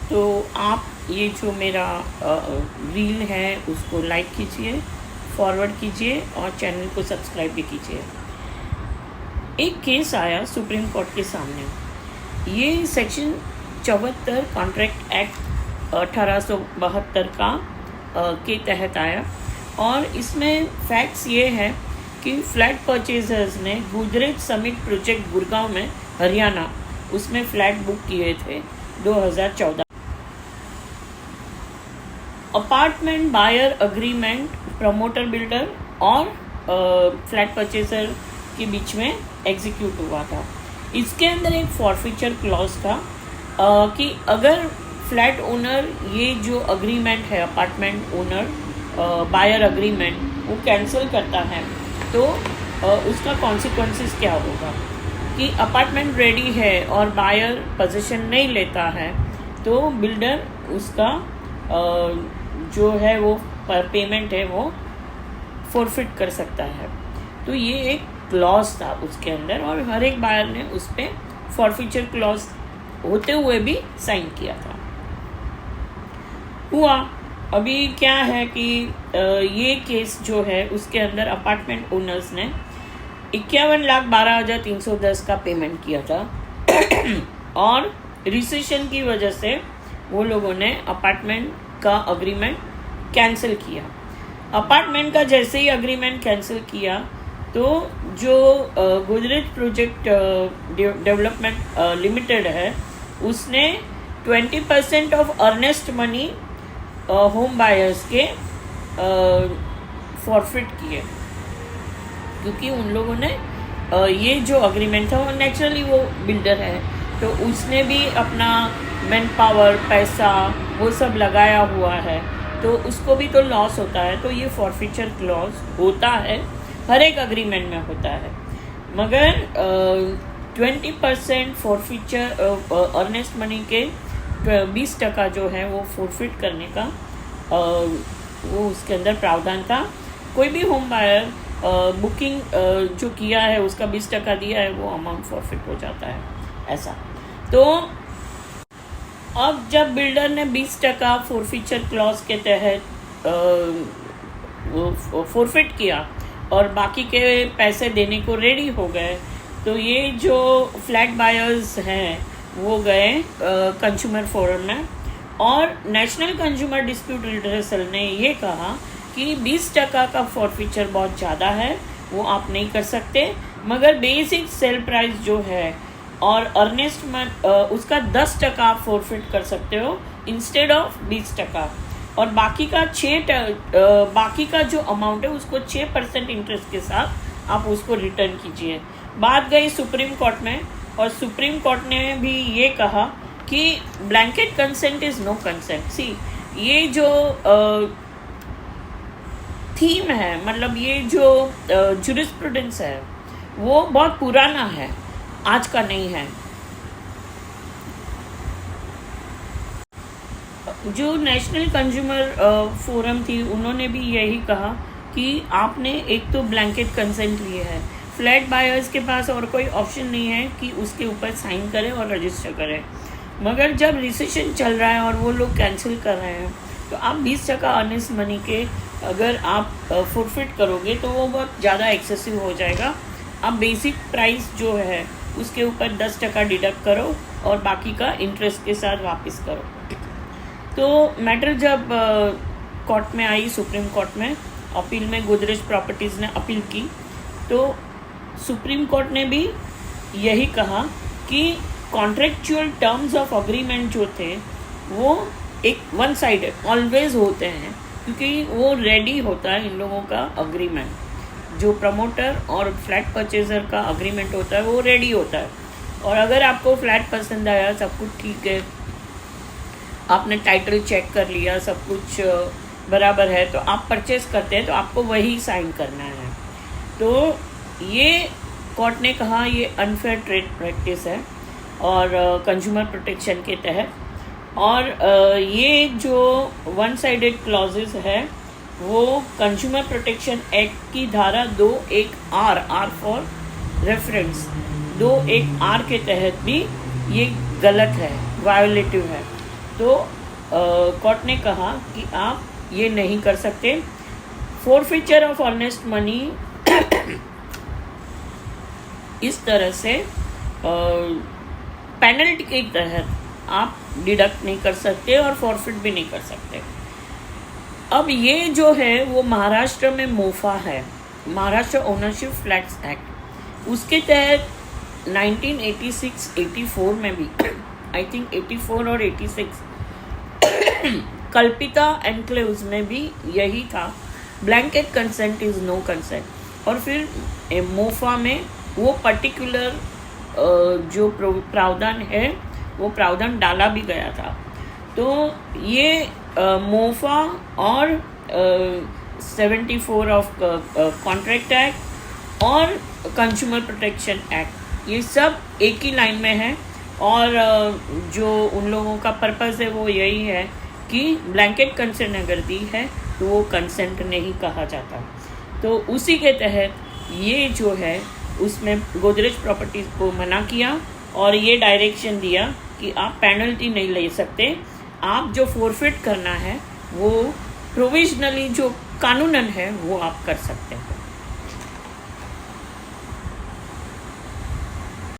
तो आप ये जो मेरा रील है उसको लाइक कीजिए, फॉरवर्ड कीजिए और चैनल को सब्सक्राइब भी कीजिए। एक केस आया सुप्रीम कोर्ट के सामने। ये सेक्शन 74 कॉन्ट्रैक्ट एक्ट 1872 का के तहत आया और इसमें फैक्ट्स ये है कि फ्लैट परचेजर्स ने गोदरेज समिट प्रोजेक्ट गुड़गांव में हरियाणा उसमें फ्लैट बुक किए थे 2014। Apartment buyer agreement promoter builder और फ्लैट परचेजर के बीच में एग्जीक्यूट हुआ था। इसके अंदर एक फॉरफीचर क्लॉज था कि अगर फ्लैट ओनर ये जो अग्रीमेंट है अपार्टमेंट ओनर बायर अग्रीमेंट वो कैंसिल करता है तो उसका कॉन्सिक्वेंसेस क्या होगा कि अपार्टमेंट रेडी है और बायर पोजीशन नहीं लेता है तो बिल्डर उसका जो है वो पेमेंट है वो फोरफिट कर सकता है। तो ये एक क्लॉज था उसके अंदर और हर एक बायर ने उस पर फॉरफीचर क्लॉज होते हुए भी साइन किया था। हुआ अभी क्या है कि ये केस जो है उसके अंदर अपार्टमेंट ओनर्स ने 51,12,310 का पेमेंट किया था और रिसेशन की वजह से वो लोगों ने अपार्टमेंट का अग्रीमेंट कैंसिल किया। अपार्टमेंट का जैसे ही अग्रीमेंट कैंसिल किया तो जो गोदरेज प्रोजेक्ट डेवलपमेंट लिमिटेड है उसने 20% of earnest money home buyers के फॉरफिट किए क्योंकि उन लोगों ने ये जो अग्रीमेंट था वो नेचुरली वो बिल्डर है तो उसने भी अपना मैन पावर पैसा वो सब लगाया हुआ है तो उसको भी तो लॉस होता है। तो ये फॉरफीचर क्लॉज होता है हर एक अग्रीमेंट में होता है मगर 20% फॉरफीचर अर्नेस्ट मनी के 20% जो है वो फॉरफिट करने का वो उसके अंदर प्रावधान था। कोई भी होम बायर बुकिंग जो किया है उसका 20% दिया है वो अमाउंट फॉरफिट हो जाता है ऐसा। तो अब जब बिल्डर ने 20% फॉरफीचर क्लॉज के तहत फॉरफिट किया और बाकी के पैसे देने को रेडी हो गए तो ये जो फ्लैट बायर्स हैं वो गए कंज्यूमर फोरम में और नेशनल कंज्यूमर डिस्प्यूट रिड्रेसल ने ये कहा कि 20% का फॉरफीचर बहुत ज़्यादा है वो आप नहीं कर सकते मगर बेसिक सेल प्राइस जो है और अर्नेस्ट उसका 10% आप फॉरफिट कर सकते हो इंस्टेड ऑफ 20% और बाकी का बाकी का जो अमाउंट है उसको 6% इंटरेस्ट के साथ आप उसको रिटर्न कीजिए। बात गई सुप्रीम कोर्ट में और सुप्रीम कोर्ट ने भी ये कहा कि blanket consent is no consent. See ये जो थीम है मतलब ये जो जुरिस्प्रूडेंस है वो बहुत पुराना है आज का नहीं है। जो नेशनल कंज्यूमर फोरम थी उन्होंने भी यही कहा कि आपने एक तो ब्लैंकेट कंसेंट लिए है फ्लैट बायर्स के पास और कोई ऑप्शन नहीं है कि उसके ऊपर साइन करें और रजिस्टर करें मगर जब रिसेशन चल रहा है और वो लोग कैंसिल कर रहे हैं तो आप 20% अर्नेस्ट मनी के अगर आप फॉरफिट करोगे तो वो बहुत ज़्यादा एक्सेसिव हो जाएगा। आप बेसिक प्राइस जो है उसके ऊपर 10% डिडक्ट करो और बाकी का इंटरेस्ट के साथ वापस करो। तो मैटर जब कोर्ट में आई सुप्रीम कोर्ट में अपील में गोदरेज प्रॉपर्टीज़ ने अपील की तो सुप्रीम कोर्ट ने भी यही कहा कि कॉन्ट्रेक्चुअल टर्म्स ऑफ अग्रीमेंट जो थे वो एक वन साइडेड ऑलवेज होते हैं क्योंकि वो रेडी होता है इन लोगों का अग्रीमेंट जो प्रमोटर और फ्लैट परचेजर का अग्रीमेंट होता है वो रेडी होता है और अगर आपको फ्लैट पसंद आया सब कुछ ठीक है आपने टाइटल चेक कर लिया सब कुछ बराबर है तो आप परचेज करते हैं तो आपको वही साइन करना है। तो ये कोर्ट ने कहा ये अनफेयर ट्रेड प्रैक्टिस है और कंज्यूमर प्रोटेक्शन के तहत और ये जो वन साइडेड क्लॉजेस है वो कंज्यूमर प्रोटेक्शन एक्ट की धारा 2(1)(r) are for reference 2(1)(r) के तहत भी ये गलत है वायोलेटिव है। तो कोर्ट ने कहा कि आप ये नहीं कर सकते। फोरफीचर ऑफ ऑनेस्ट मनी इस तरह से पेनल्टी के तहत आप डिडक्ट नहीं कर सकते और फॉरफिट भी नहीं कर सकते। अब ये जो है वो महाराष्ट्र में मोफा है, महाराष्ट्र ओनरशिप फ्लैट्स एक्ट, उसके तहत 1986-84 में भी आई थिंक 84 और 86 कल्पिता एनक्लेव्स में भी यही था, blanket consent is no consent. और फिर मोफा में वो पर्टिकुलर जो प्रावधान है वो प्रावधान डाला भी गया था। तो ये मोफा और 74 ऑफ कॉन्ट्रैक्ट एक्ट और कंज्यूमर प्रोटेक्शन एक्ट, ये सब एक ही लाइन में है। और जो उन लोगों का पर्पस है वो यही है कि ब्लैंकेट कंसेंट अगर दी है तो वो कंसेंट नहीं कहा जाता। तो उसी के तहत ये जो है उसमें गोदरेज प्रॉपर्टीज़ को मना किया और ये डायरेक्शन दिया कि आप पेनल्टी नहीं ले सकते, आप जो फोरफिट करना है वो प्रोविजनली जो कानूनन है वो आप कर सकते हैं।